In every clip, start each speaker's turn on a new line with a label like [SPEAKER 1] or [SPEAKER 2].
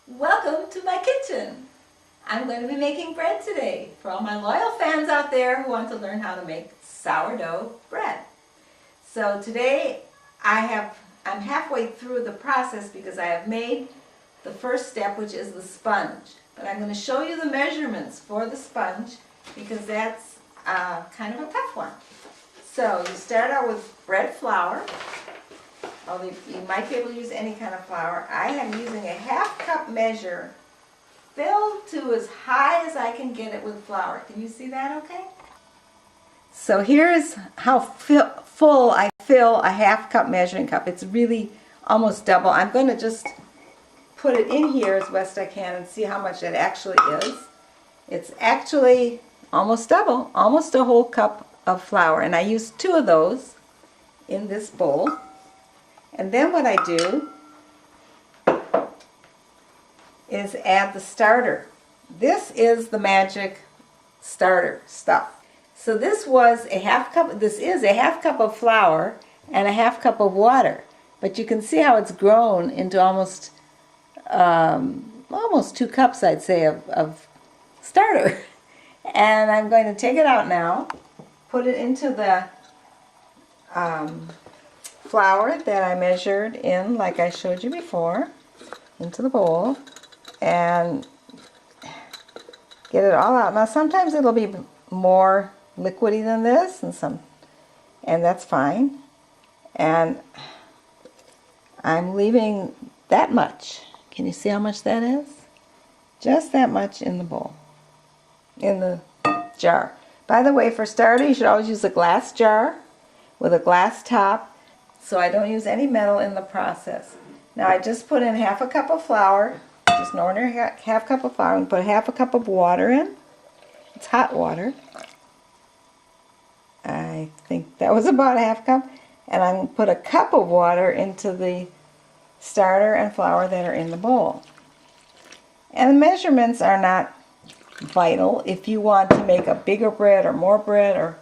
[SPEAKER 1] Welcome to my kitchen. I'm going to be making bread today for all my loyal fans out there who want to learn how to make sourdough bread. So today I'm halfway through the process because I have made the first step, which is the sponge. But I'm going to show you the measurements for the sponge because that's kind of a tough one. So you start out with bread flour. Although you might be able to use any kind of flour. I am using a half-cup measure filled to as high as I can get it with flour. Can you see that okay? So here's how full I fill a half-cup measuring cup. It's really almost double. I'm going to just put it in here as best I can and see how much it actually is. It's actually almost double, almost a whole cup of flour. And I use 2 of those in this bowl. And then what I do is add the starter. This is the magic starter stuff. So this is a half cup of flour and a half cup of water. But you can see how it's grown into almost 2 cups, I'd say, of starter. And I'm going to take it out now, put it into the flour that I measured in, like I showed you before, into the bowl, and get it all out. Now sometimes it'll be more liquidy than this, and that's fine. And I'm leaving that much. Can you see how much that is? Just that much in the bowl, in the jar. By the way, for starter, you should always use a glass jar with a glass top, so I don't use any metal in the process. Now I just put in half a cup of flour, just an ordinary half cup of flour, and put half a cup of water in. It's hot water. I think that was about a half cup. And I'm going to put a cup of water into the starter and flour that are in the bowl. And the measurements are not vital. If you want to make a bigger bread or more bread, or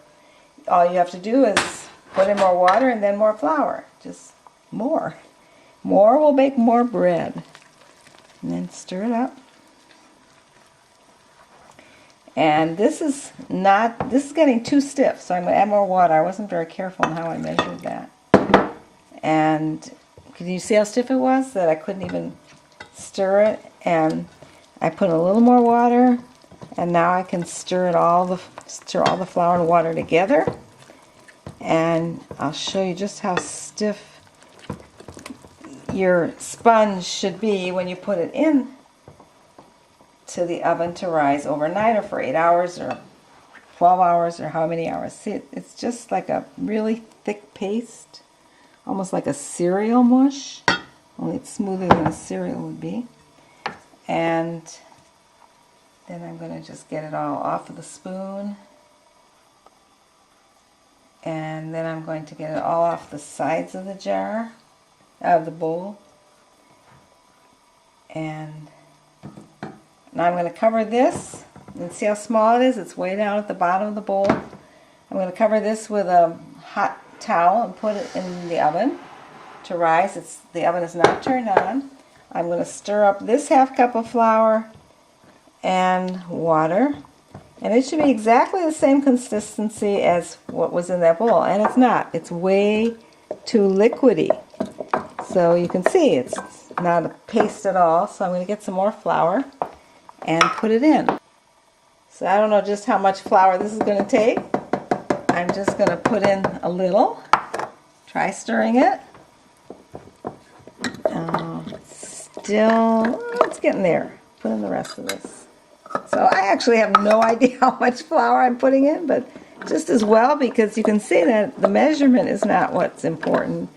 [SPEAKER 1] all you have to do is put in more water and then more flour. Just more. More will make more bread. And then stir it up. And this is getting too stiff, so I'm going to add more water. I wasn't very careful in how I measured that. And can you see how stiff it was? That I couldn't even stir it. And I put a little more water, and now I can stir all the flour and water together. And I'll show you just how stiff your sponge should be when you put it in to the oven to rise overnight, or for 8 hours or 12 hours or how many hours. See, it's just like a really thick paste, almost like a cereal mush, only it's smoother than a cereal would be. And then I'm going to just get it all off of the spoon. And then I'm going to get it all off the sides of the jar, of the bowl. And now I'm going to cover this. And see how small it is? It's way down at the bottom of the bowl. I'm going to cover this with a hot towel and put it in the oven to rise. The oven is not turned on. I'm going to stir up this half cup of flour and water. And it should be exactly the same consistency as what was in that bowl. And it's not. It's way too liquidy. So you can see it's not a paste at all. So I'm going to get some more flour and put it in. So I don't know just how much flour this is going to take. I'm just going to put in a little. Try stirring it. It's getting there. Put in the rest of this. So I actually have no idea how much flour I'm putting in, but just as well, because you can see that the measurement is not what's important.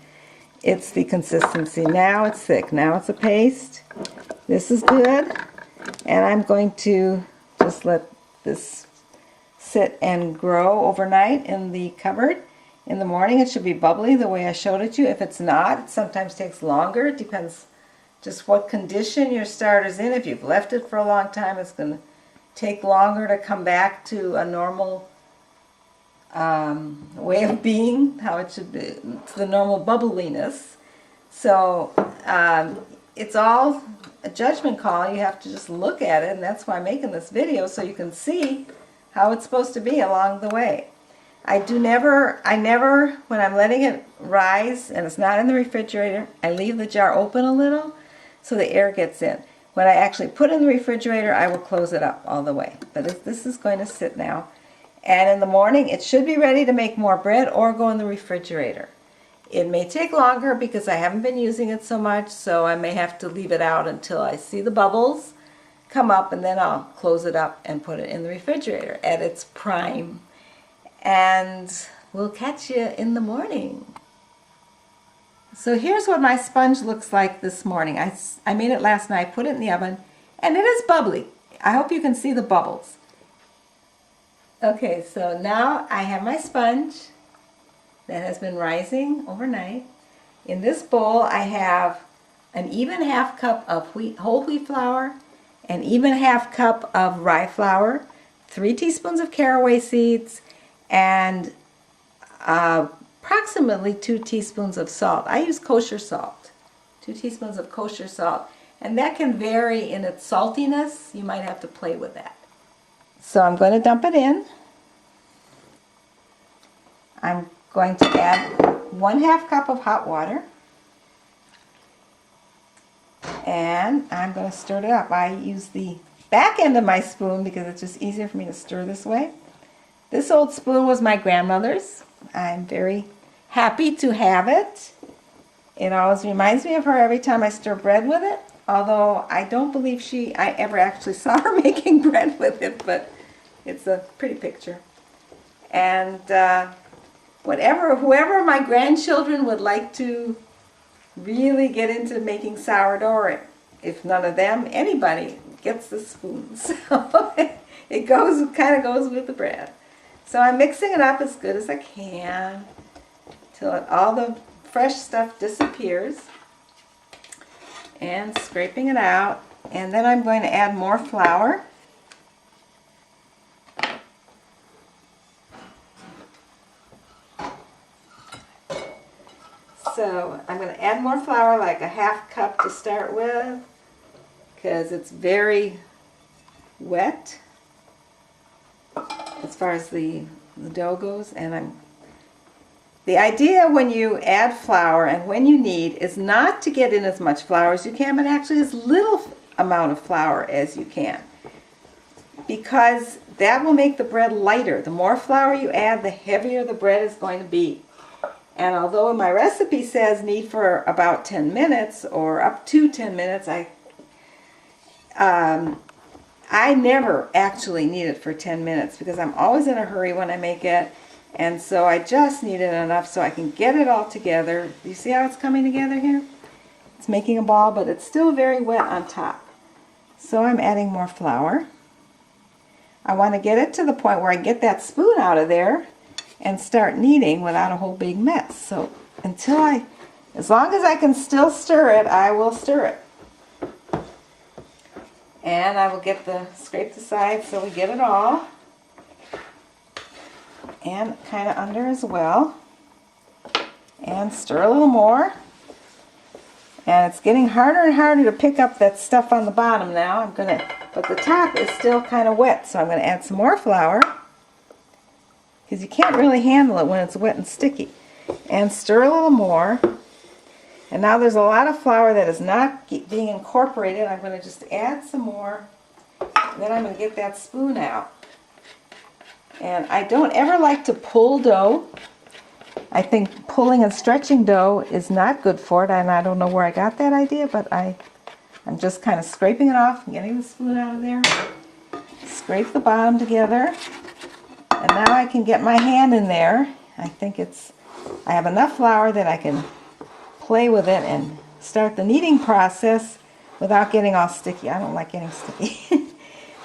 [SPEAKER 1] It's the consistency. Now it's thick. Now it's a paste. This is good. And I'm going to just let this sit and grow overnight in the cupboard. In the morning it should be bubbly the way I showed it to you. If it's not, it sometimes takes longer. It depends just what condition your starter's in. If you've left it for a long time, it's going to take longer to come back to a normal way of being, how it should be, to the normal bubbliness. So it's all a judgment call. You have to just look at it, and that's why I'm making this video, so you can see how it's supposed to be along the way. I never, when I'm letting it rise and it's not in the refrigerator, I leave the jar open a little so the air gets in. When I actually put it in the refrigerator, I will close it up all the way. But this is going to sit now. And in the morning, it should be ready to make more bread or go in the refrigerator. It may take longer because I haven't been using it so much, so I may have to leave it out until I see the bubbles come up, and then I'll close it up and put it in the refrigerator at its prime. And we'll catch you in the morning. So here's what my sponge looks like this morning. I made it last night, put it in the oven, and it is bubbly. I hope you can see the bubbles. Okay, so now I have my sponge that has been rising overnight. In this bowl I have an even half cup of whole wheat flour, an even half cup of rye flour, 3 teaspoons of caraway seeds, and approximately 2 teaspoons of salt. I use kosher salt, 2 teaspoons of kosher salt, and that can vary in its saltiness. You might have to play with that. So I'm going to dump it in. I'm going to add 1/2 cup of hot water, and I'm going to stir it up. I use the back end of my spoon because it's just easier for me to stir this way. This old spoon was my grandmother's. I'm very happy to have it. It always reminds me of her every time I stir bread with it, although I don't believe I ever actually saw her making bread with it, but it's a pretty picture. And whoever my grandchildren would like to really get into making sourdough, or if none of them, anybody gets the spoon. So it kind of goes with the bread. So I'm mixing it up as good as I can till all the fresh stuff disappears, and scraping it out. And then I'm going to add more flour. So I'm going to add more flour, like a 1/2 cup to start with, because it's very wet as far as the dough goes. And the idea when you add flour and when you knead is not to get in as much flour as you can, but actually as little amount of flour as you can, because that will make the bread lighter. The more flour you add, the heavier the bread is going to be. And although my recipe says knead for about 10 minutes or up to 10 minutes, I never actually knead it for 10 minutes because I'm always in a hurry when I make it. And so I just knead it enough so I can get it all together. You see how it's coming together here? It's making a ball, but it's still very wet on top. So I'm adding more flour. I want to get it to the point where I get that spoon out of there and start kneading without a whole big mess. So as long as I can still stir it, I will stir it. And I will scrape the sides so we get it all. And kind of under as well. And stir a little more. And it's getting harder and harder to pick up that stuff on the bottom now. But the top is still kind of wet, so I'm going to add some more flour, because you can't really handle it when it's wet and sticky. And stir a little more. And now there's a lot of flour that is not being incorporated. I'm going to just add some more. And then I'm going to get that spoon out. And I don't ever like to pull dough. I think pulling and stretching dough is not good for it, and I don't know where I got that idea, but I'm just kind of scraping it off and getting the spoon out of there. Scrape the bottom together. And now I can get my hand in there. I have enough flour that I can play with it and start the kneading process without getting all sticky. I don't like getting sticky.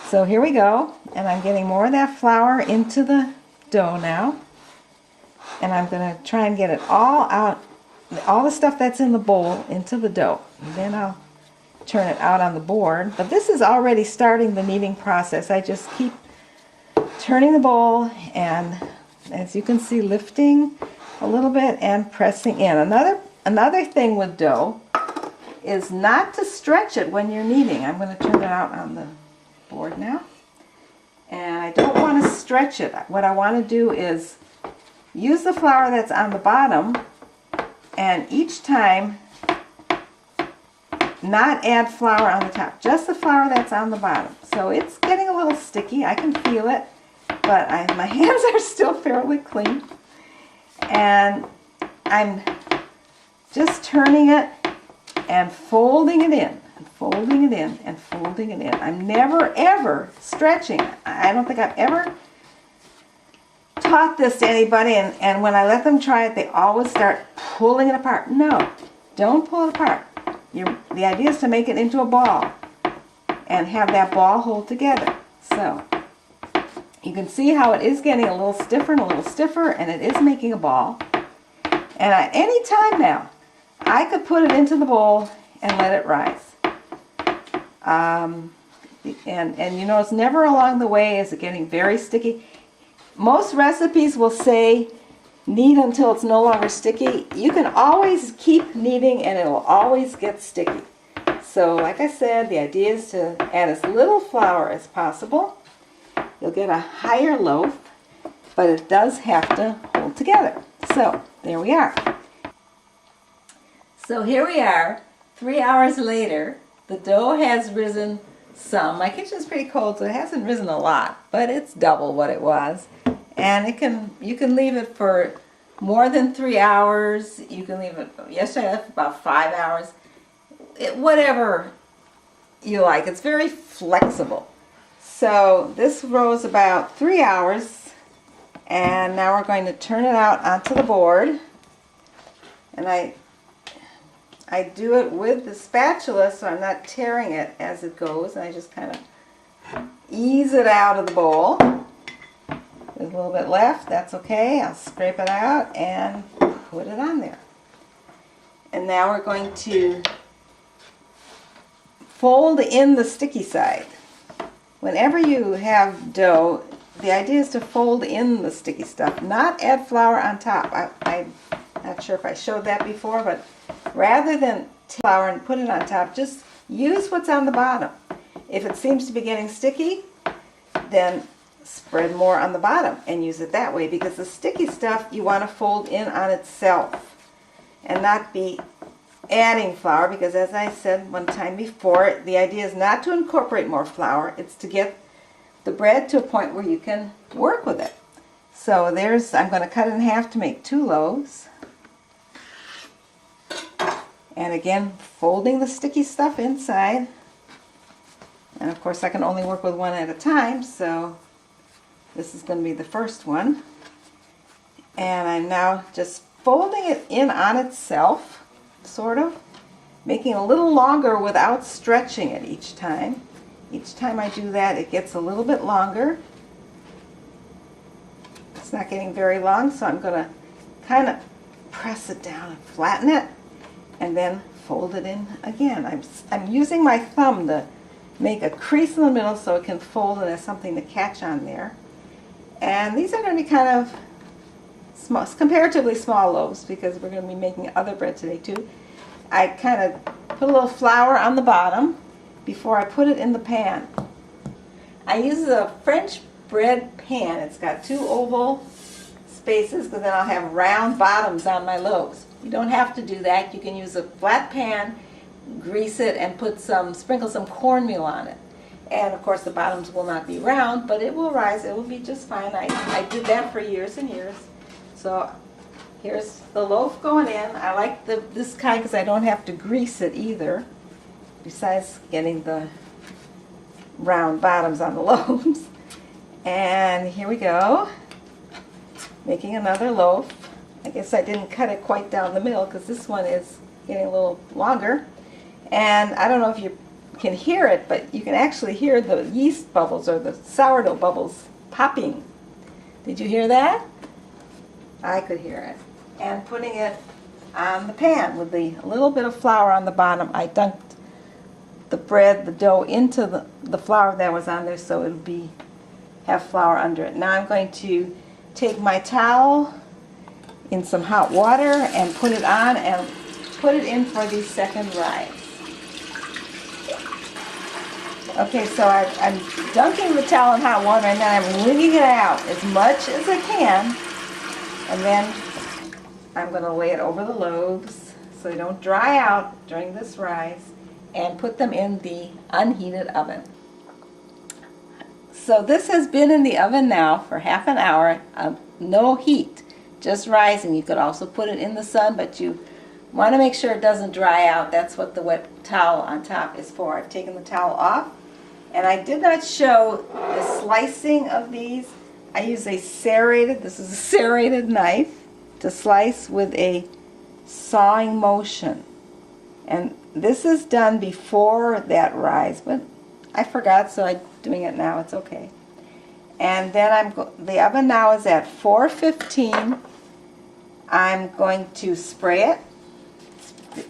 [SPEAKER 1] So here we go. And I'm getting more of that flour into the dough now. And I'm going to try and get it all out, all the stuff that's in the bowl into the dough. And then I'll turn it out on the board. But this is already starting the kneading process. I just keep turning the bowl and, as you can see, lifting a little bit and pressing in. Another thing with dough is not to stretch it when you're kneading. I'm going to turn it out on the board now. And I don't want to stretch it. What I want to do is use the flour that's on the bottom, and each time not add flour on the top, just the flour that's on the bottom. So it's getting a little sticky, I can feel it, but my hands are still fairly clean. And I'm just turning it and folding it in, and folding it in, and folding it in. I'm never ever stretching it. I don't think I've ever taught this to anybody, and when I let them try it, they always start pulling it apart. No, don't pull it apart. The idea is to make it into a ball and have that ball hold together. So you can see how it is getting a little stiffer and a little stiffer, and it is making a ball. And at any time now, I could put it into the bowl and let it rise. And you notice never along the way is it getting very sticky. Most recipes will say knead until it's no longer sticky. You can always keep kneading and it will always get sticky. So like I said, the idea is to add as little flour as possible. You'll get a higher loaf, but it does have to hold together. So there we are. So here we are, 3 hours later. The dough has risen some. My kitchen's pretty cold, so it hasn't risen a lot, but it's double what it was. And you can leave it for more than 3 hours. You can leave it, yesterday I left for about 5 hours. Whatever you like. It's very flexible. So this rose about 3 hours, and now we're going to turn it out onto the board. And I do it with the spatula so I'm not tearing it as it goes, and I just kind of ease it out of the bowl. There's a little bit left, that's okay. I'll scrape it out and put it on there. And now we're going to fold in the sticky side. Whenever you have dough, the idea is to fold in the sticky stuff, not add flour on top. I'm not sure if I showed that before, but rather than take flour and put it on top, just use what's on the bottom. If it seems to be getting sticky, then spread more on the bottom and use it that way, because the sticky stuff you want to fold in on itself and not be adding flour, because as I said one time before, the idea is not to incorporate more flour, it's to get the bread to a point where you can work with it. So I'm going to cut it in half to make 2 loaves. And again, folding the sticky stuff inside. And of course I can only work with one at a time, so this is going to be the first one. And I'm now just folding it in on itself, sort of, making it a little longer without stretching it each time. Each time I do that, it gets a little bit longer. It's not getting very long, so I'm going to kind of press it down and flatten it, and then fold it in again. I'm using my thumb to make a crease in the middle so it can fold and there's something to catch on there. And these are going to be kind of small, comparatively small loaves, because we're going to be making other bread today too. I kind of put a little flour on the bottom before I put it in the pan. I use a French bread pan. It's got 2 oval spaces, because then I'll have round bottoms on my loaves. You don't have to do that. You can use a flat pan, grease it, and sprinkle some cornmeal on it. And of course the bottoms will not be round, but it will rise. It will be just fine. I did that for years and years. So here's the loaf going in. I like this kind because I don't have to grease it either, besides getting the round bottoms on the loaves. And here we go, making another loaf. I guess I didn't cut it quite down the middle because this one is getting a little longer. And I don't know if you can hear it, but you can actually hear the yeast bubbles, or the sourdough bubbles, popping. Did you hear that? I could hear it. And putting it on the pan with a little bit of flour on the bottom. I dunked the dough into the flour that was on there, so it would have flour under it. Now I'm going to take my towel in some hot water and put it on and put it in for the second rise. Okay, so I'm dunking the towel in hot water and then I'm wringing it out as much as I can. And then I'm going to lay it over the loaves so they don't dry out during this rise and put them in the unheated oven. So this has been in the oven now for half an hour, no heat, just rising. You could also put it in the sun, but you want to make sure it doesn't dry out. That's what the wet towel on top is for. I've taken the towel off, and I did not show the slicing of these. I use a serrated, this is a serrated knife to slice with a sawing motion. And this is done before that rise, but I forgot, so I'm doing it now. It's okay. And then the oven now is at 415. I'm going to spray it.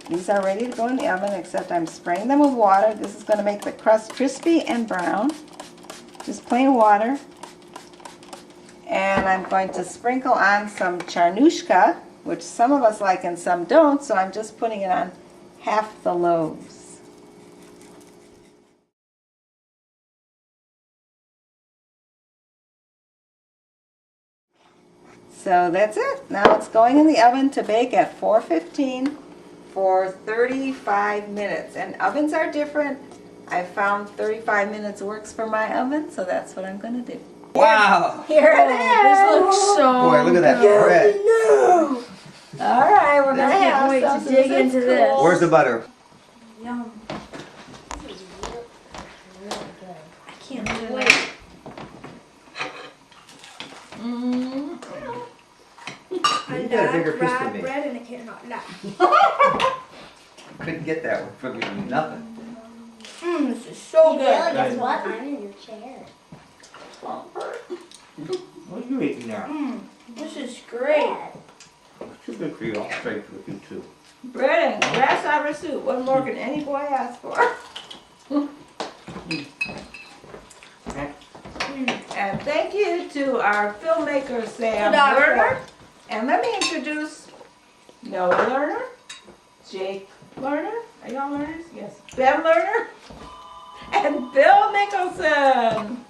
[SPEAKER 1] These are ready to go in the oven, except I'm spraying them with water. This is going to make the crust crispy and brown. Just plain water. And I'm going to sprinkle on some charnushka, which some of us like and some don't, so I'm just putting it on half the loaves. So that's it. Now it's going in the oven to bake at 415 for 35 minutes. And ovens are different. I found 35 minutes works for my oven, so that's what I'm going to do.
[SPEAKER 2] Wow!
[SPEAKER 1] Here it is.
[SPEAKER 3] This looks so
[SPEAKER 2] Boy, look at that bread.
[SPEAKER 1] No. All right, we're going to
[SPEAKER 3] can't
[SPEAKER 1] have
[SPEAKER 3] wait to
[SPEAKER 1] some. So
[SPEAKER 3] dig
[SPEAKER 1] this is
[SPEAKER 3] into this.
[SPEAKER 1] cool.
[SPEAKER 2] Where's the butter?
[SPEAKER 3] Yum. This is really good. I can't wait.
[SPEAKER 2] You got a bigger piece than me.
[SPEAKER 3] bread and I cannot lie.
[SPEAKER 2] Couldn't get that one for giving me nothing.
[SPEAKER 3] This is so good.
[SPEAKER 4] Guess what? I'm in your chair.
[SPEAKER 2] What are you eating now?
[SPEAKER 3] This is great.
[SPEAKER 2] Too good for you. I'll trade with you too.
[SPEAKER 1] Bread and grasshopper soup. What more can any boy ask for? And thank you to our filmmaker, Sam Lerner. And let me introduce Noah Lerner, Jake Lerner. Are y'all learners? Yes. Ben Lerner and Bill Nicholson.